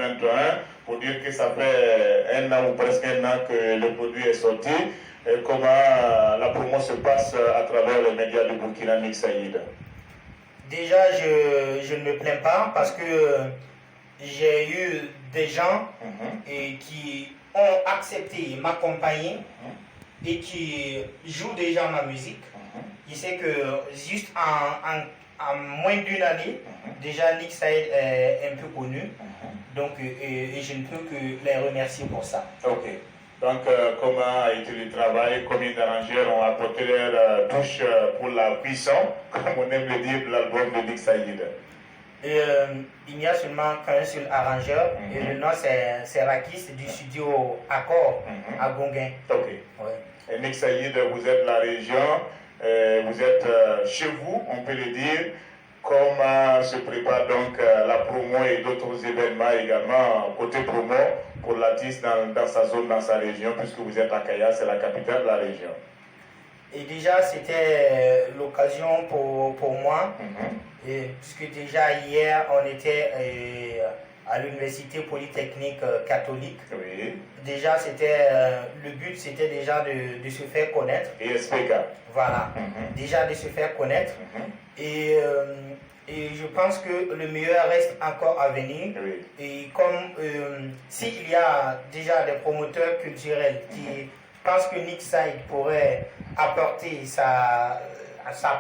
2021, pour dire que ça fait un an ou presque un an que le produit est sorti. Et comment la promo se passe à travers les médias de Burkina Nick Saïd? Déjà, je ne me plains pas parce que j'ai eu des gens qui ont accepté m'accompagner et qui jouent déjà ma musique. Je sais que juste en moins d'une année, déjà Nick Saïd est un peu connu. Donc, et je ne peux que les remercier pour ça. Ok. Donc, comment a été le travail? Combien d'arrangeurs ont apporté leur touche pour la cuisson, comme on aime le dire, de l'album de Nick Saïd? Il n'y a seulement qu'un seul arrangeur, et le nom c'est Rakis du studio Accord à Gonguin. Ok. Ouais. Et Nick Saïd, vous êtes de la région, vous êtes chez vous, on peut le dire. Comment se prépare donc la promo et d'autres événements également côté promo pour l'artiste dans sa zone, dans sa région, puisque vous êtes à Kaya, c'est la capitale de la région? Et déjà, c'était l'occasion pour moi, puisque déjà hier, on était à l'université polytechnique catholique. Oui. Déjà, le but, c'était déjà de se faire connaître. Et SPK. Voilà, déjà de se faire connaître. Et je pense que le meilleur reste encore à venir. Oui. Et comme s'il y a déjà des promoteurs culturels qui pensent que Nick Saïd pourrait apporter sa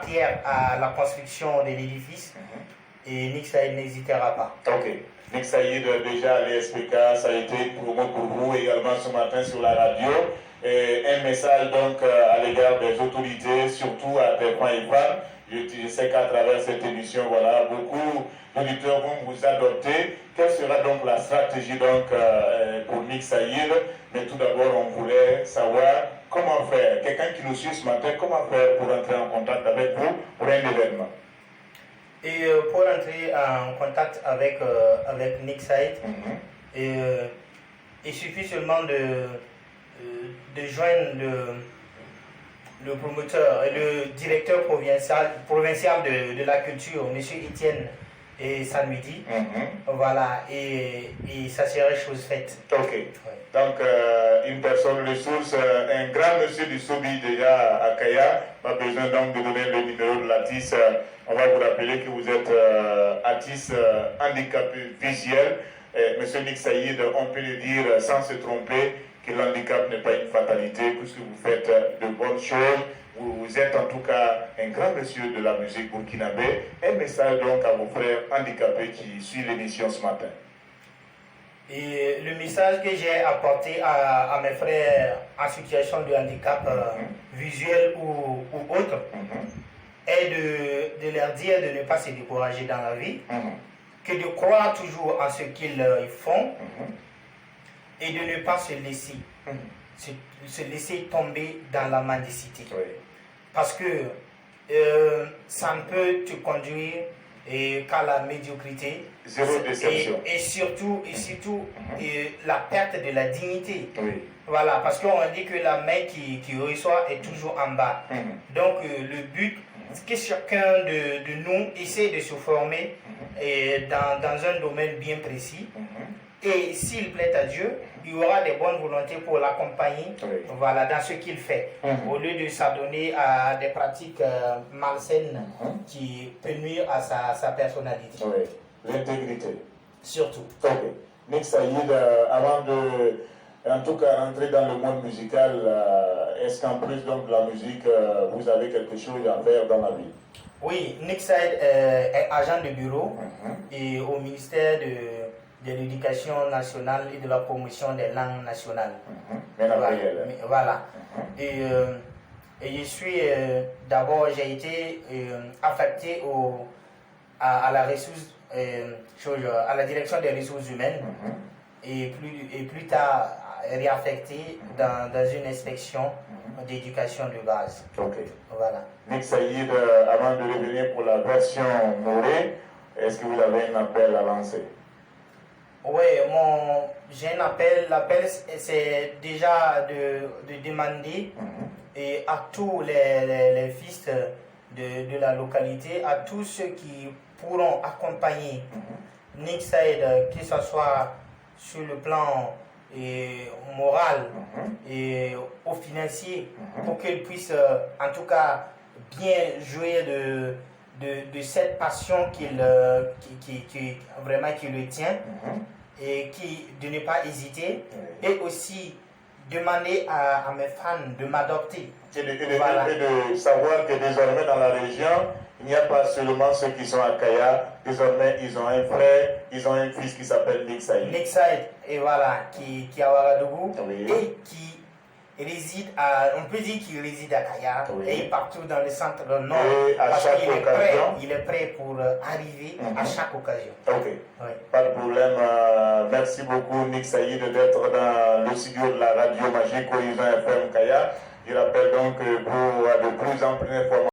pierre à la construction de l'édifice, et Nick Saïd n'hésitera pas. Ok. Nick Saïd, déjà à l'ESPK, ça a été une promo pour vous également ce matin sur la radio. Et un message donc à l'égard des autorités, surtout à des points ivres. Je sais qu'à travers cette émission, voilà, beaucoup d'auditeurs vont vous adopter. Quelle sera donc la stratégie donc, pour Nick Saïd? Mais tout d'abord, on voulait savoir comment faire. Quelqu'un qui nous suit ce matin, comment faire pour entrer en contact avec vous pour un événement? Et pour entrer en contact avec Nick Saïd, il suffit seulement de joindre le promoteur et le directeur provincial de la culture, M. Étienne et Samedi. Voilà, et ça serait chose faite. Ok. Ouais. Donc, une personne ressource, un grand monsieur du Sobi déjà à Kaya, pas besoin donc de donner le numéro de l'artiste. On va vous rappeler que vous êtes artiste handicapé visuel. Monsieur Nick Saïd, on peut le dire sans se tromper que l'handicap n'est pas une fatalité puisque vous faites de bonnes choses. Vous êtes en tout cas un grand monsieur de la musique burkinabé. Un message donc à vos frères handicapés qui suivent l'émission ce matin. Et le message que j'ai apporté à mes frères en situation de handicap visuel ou autre est de leur dire de ne pas se décourager dans la vie, que de croire toujours en ce qu'ils font et de ne pas se laisser tomber dans la mendicité. Oui. Parce que ça ne peut te conduire qu'à la médiocrité. Zéro déception. Et surtout la perte de la dignité. Oui. Voilà, parce qu'on dit que la main qui reçoit est toujours en bas. Donc le but, c'est que chacun de nous essaie de se former dans un domaine bien précis. Et s'il plaît à Dieu, il y aura des bonnes volontés pour l'accompagner, voilà, dans ce qu'il fait, au lieu de s'adonner à des pratiques malsaines qui peuvent nuire à sa personnalité. Oui, l'intégrité. Surtout. Ok. Nick Saïd, avant de, en tout cas, entrer dans le monde musical, est-ce qu'en plus donc, de la musique, vous avez quelque chose à faire dans la vie? Oui, Nick Saïd est agent de bureau et au ministère de l'Éducation nationale et de la promotion des langues nationales. Voilà. Et je suis d'abord, j'ai été affecté à la ressource, à la direction des ressources humaines et plus tard réaffecté dans une inspection d'éducation de base. Ok. Voilà. Nick Saïd, avant de revenir pour la version Morée, est-ce que vous avez un appel à lancer? Oui, j'ai un appel. L'appel, c'est déjà de demander et à tous les fils de la localité, à tous ceux qui pourront accompagner Nick Saïd, que ce soit sur le plan moral et au financier pour qu'il puisse en tout cas bien jouer de cette passion vraiment qui le tient et de ne pas hésiter et aussi demander à mes fans de m'adopter. Et de savoir que désormais dans la région, il n'y a pas seulement ceux qui sont à Kaya, désormais ils ont un frère, ils ont un fils qui s'appelle Nick Saïd. Nick Saïd, et voilà, qui est à Ouagadougou et qui réside on peut dire qu'il réside à Kaya et partout dans le centre nord. Et à parce chaque qu'il occasion, il est prêt pour arriver à chaque occasion. Ok, pas de problème. Merci beaucoup Nick Saïd d'être dans le studio de la radio magique Horizon FM Kaya. Je rappelle donc que pour de plus en plus d'informations,